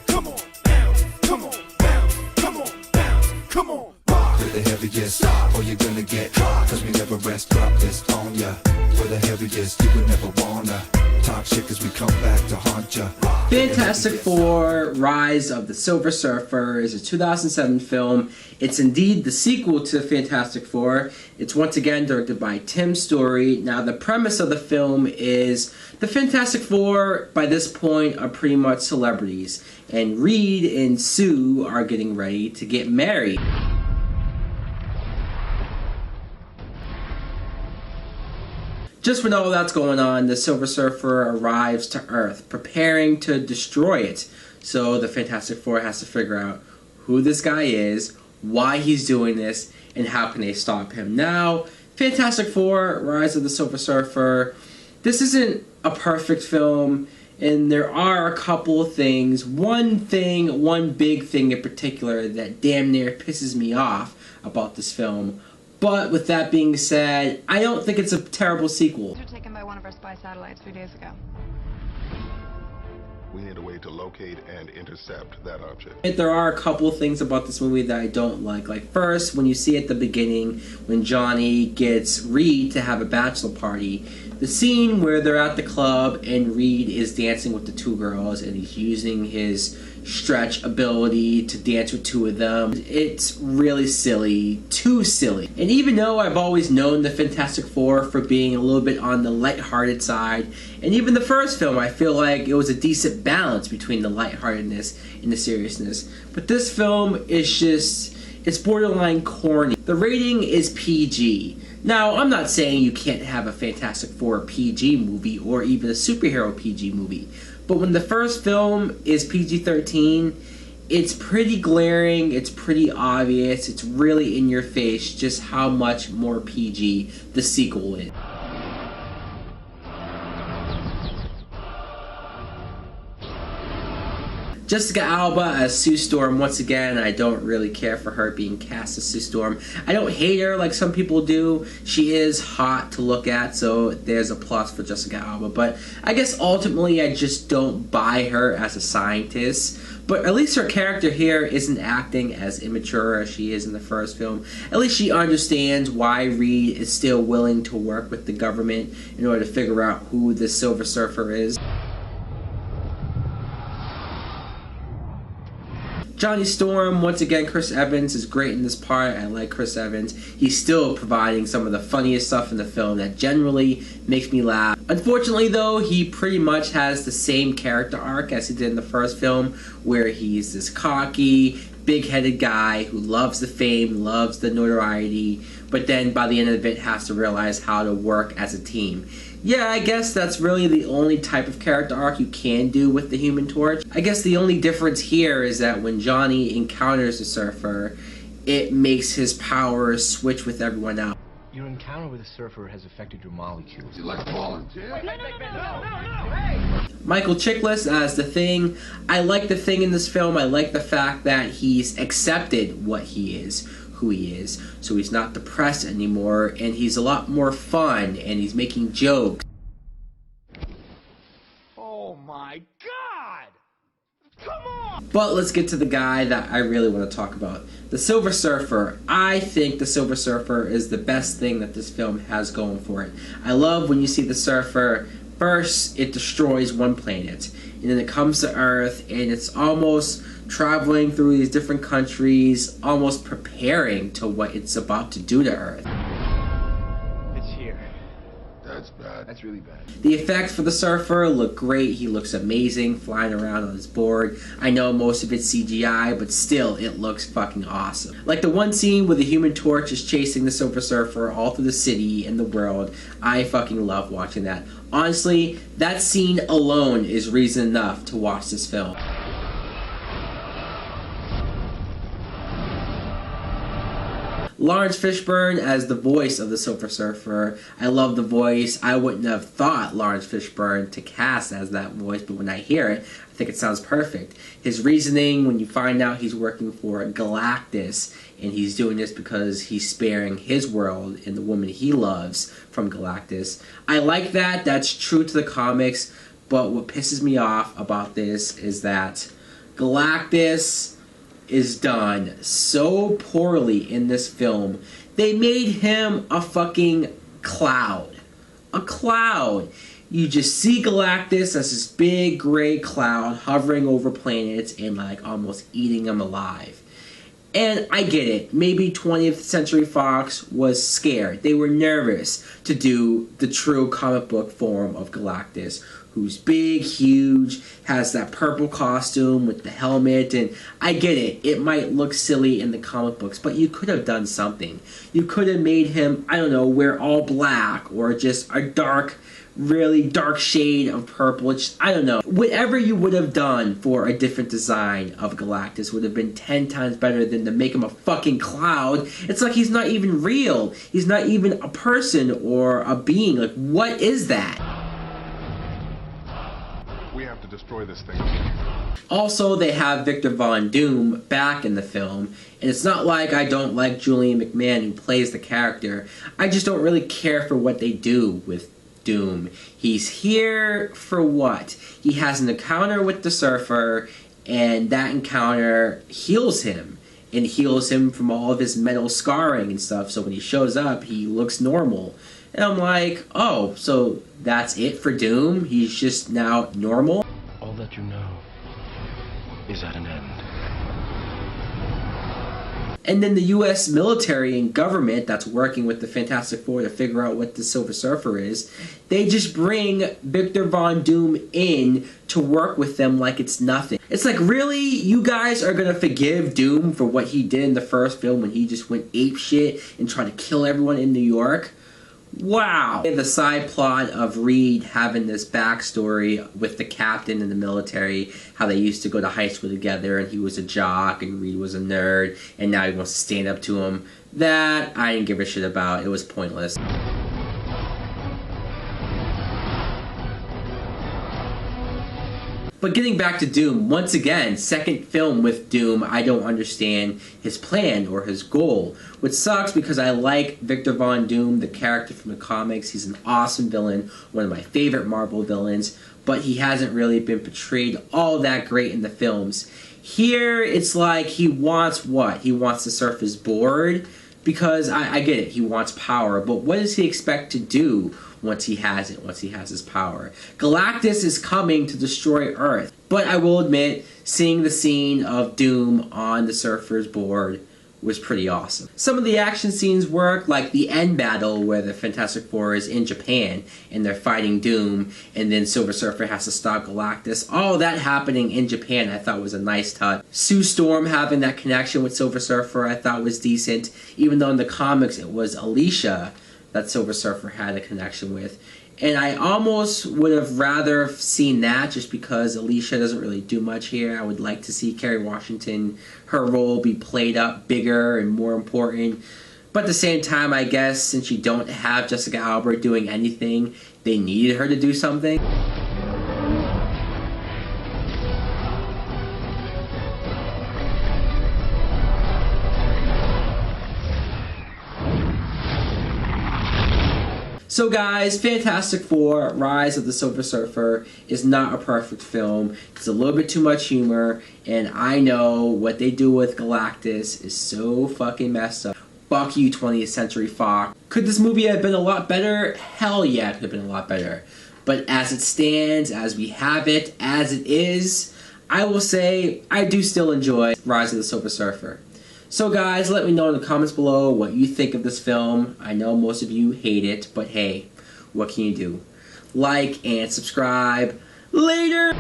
come on, bounce, come on, bounce, come on, bounce, come on. For the heaviest, or you're gonna get cause we never rest, drop this on ya. For the heaviest, you would never wanna talk shit cause we come back to haunt ya. Fantastic Four: Rise of the Silver Surfer is a 2007 film. It's indeed the sequel to Fantastic Four. It's once again directed by Tim Story. Now, the premise of the film is the Fantastic Four, by this point, are pretty much celebrities. And Reed and Sue are getting ready to get married. Just when all that's going on, the Silver Surfer arrives to Earth, preparing to destroy it. So the Fantastic Four has to figure out who this guy is, why he's doing this, and how can they stop him. Now, Fantastic Four: Rise of the Silver Surfer, this isn't a perfect film, and there are a couple of things. One big thing in particular that damn near pisses me off about this film. But with that being said, I don't think it's a terrible sequel. These were taken by one of our spy satellites 3 days ago. We need a way to locate and intercept that object. There are a couple of things about this movie that I don't like. Like, first, when you see at the beginning, when Johnny gets Reed to have a bachelor party, the scene where they're at the club and Reed is dancing with the two girls and he's using his stretch ability to dance with two of them. It's really silly, too silly. And even though I've always known the Fantastic Four for being a little bit on the lighthearted side, and even the first film, I feel like it was a decent balance between the lightheartedness and the seriousness. But this film is just, it's borderline corny. The rating is PG. Now, I'm not saying you can't have a Fantastic Four PG movie or even a superhero PG movie, but when the first film is PG-13, it's pretty glaring, it's pretty obvious, it's really in your face just how much more PG the sequel is. Jessica Alba as Sue Storm, once again, I don't really care for her being cast as Sue Storm. I don't hate her like some people do. She is hot to look at, so there's a plus for Jessica Alba. But I guess ultimately I just don't buy her as a scientist. But at least her character here isn't acting as immature as she is in the first film. At least she understands why Reed is still willing to work with the government in order to figure out who the Silver Surfer is. Johnny Storm, once again, Chris Evans is great in this part. I like Chris Evans. He's still providing some of the funniest stuff in the film that generally makes me laugh. Unfortunately, though, he pretty much has the same character arc as he did in the first film, where he's this cocky, big-headed guy who loves the fame, loves the notoriety, but then by the end of it has to realize how to work as a team. Yeah, I guess that's really the only type of character arc you can do with the Human Torch. I guess the only difference here is that when Johnny encounters the Surfer, it makes his powers switch with everyone else. Your encounter with the Surfer has affected your molecules. You like a volunteer? No. Michael Chiklis as the Thing. I like the Thing in this film. I like the fact that he's accepted what he is, who he is, so he's not depressed anymore, and he's a lot more fun, and he's making jokes. Oh my God! Come on! But let's get to the guy that I really want to talk about. The Silver Surfer. I think the Silver Surfer is the best thing that this film has going for it. I love when you see the Surfer. First, it destroys one planet, and then it comes to Earth, and it's almost traveling through these different countries, almost preparing to what it's about to do to Earth. It's here. That's bad. That's really bad. The effects for the Surfer look great. He looks amazing flying around on his board. I know most of it's CGI, but still, it looks fucking awesome. Like the one scene where the Human Torch is chasing the Silver Surfer all through the city and the world. I fucking love watching that. Honestly, that scene alone is reason enough to watch this film. Lawrence Fishburne as the voice of the Silver Surfer. I love the voice. I wouldn't have thought Lawrence Fishburne to cast as that voice, but when I hear it, I think it sounds perfect. His reasoning when you find out he's working for Galactus, and he's doing this because he's sparing his world and the woman he loves from Galactus. I like that. That's true to the comics, but what pisses me off about this is that Galactus is done so poorly in this film. They made him a fucking cloud. A cloud. You just see Galactus as this big gray cloud hovering over planets and like almost eating them alive. And I get it. Maybe 20th Century Fox was scared. They were nervous to do the true comic book form of Galactus, who's big, huge, has that purple costume with the helmet, and I get it. It might look silly in the comic books, but you could have done something. You could have made him, I don't know, wear all black, or just a dark, really dark shade of purple. It's, I don't know. Whatever you would have done for a different design of Galactus would have been 10 times better than to make him a fucking cloud. It's like he's not even real. He's not even a person or a being. Like, what is that? We have to destroy this thing. Also, they have Victor Von Doom back in the film, and it's not like I don't like Julian McMahon who plays the character. I just don't really care for what they do with Doom. He's here for what? He has an encounter with the Surfer, and that encounter heals him. And heals him from all of his metal scarring and stuff, so when he shows up, he looks normal. And I'm like, oh, so that's it for Doom? He's just now normal? All that you know is at an end. And then the U.S. military and government that's working with the Fantastic Four to figure out what the Silver Surfer is, they just bring Victor Von Doom in to work with them like it's nothing. It's like, really? You guys are going to forgive Doom for what he did in the first film when he just went apeshit and tried to kill everyone in New York? Wow. The side plot of Reed having this backstory with the captain in the military, how they used to go to high school together and he was a jock and Reed was a nerd and now he wants to stand up to him, that I didn't give a shit about. It was pointless. But getting back to Doom, once again, second film with Doom, I don't understand his plan or his goal. Which sucks because I like Victor Von Doom, the character from the comics. He's an awesome villain, one of my favorite Marvel villains, but he hasn't really been portrayed all that great in the films. Here, it's like he wants what? He wants to surf his board? Because I get it, he wants power, but what does he expect to do once he has it, once he has his power? Galactus is coming to destroy Earth, but I will admit, seeing the scene of Doom on the Surfer's board was pretty awesome. Some of the action scenes work, like the end battle where the Fantastic Four is in Japan and they're fighting Doom and then Silver Surfer has to stop Galactus. All that happening in Japan I thought was a nice touch. Sue Storm having that connection with Silver Surfer I thought was decent, even though in the comics it was Alicia that Silver Surfer had a connection with. And I almost would have rather seen that just because Alicia doesn't really do much here. I would like to see Kerry Washington, her role be played up bigger and more important. But at the same time, I guess, since you don't have Jessica Alba doing anything, they needed her to do something. So guys, Fantastic Four, Rise of the Silver Surfer is not a perfect film. It's a little bit too much humor, and I know what they do with Galactus is so fucking messed up. Fuck you, 20th Century Fox. Could this movie have been a lot better? Hell yeah, it could have been a lot better. But as it stands, as we have it, as it is, I will say I do still enjoy Rise of the Silver Surfer. So guys, let me know in the comments below what you think of this film. I know most of you hate it, but hey, what can you do? Like and subscribe. Later!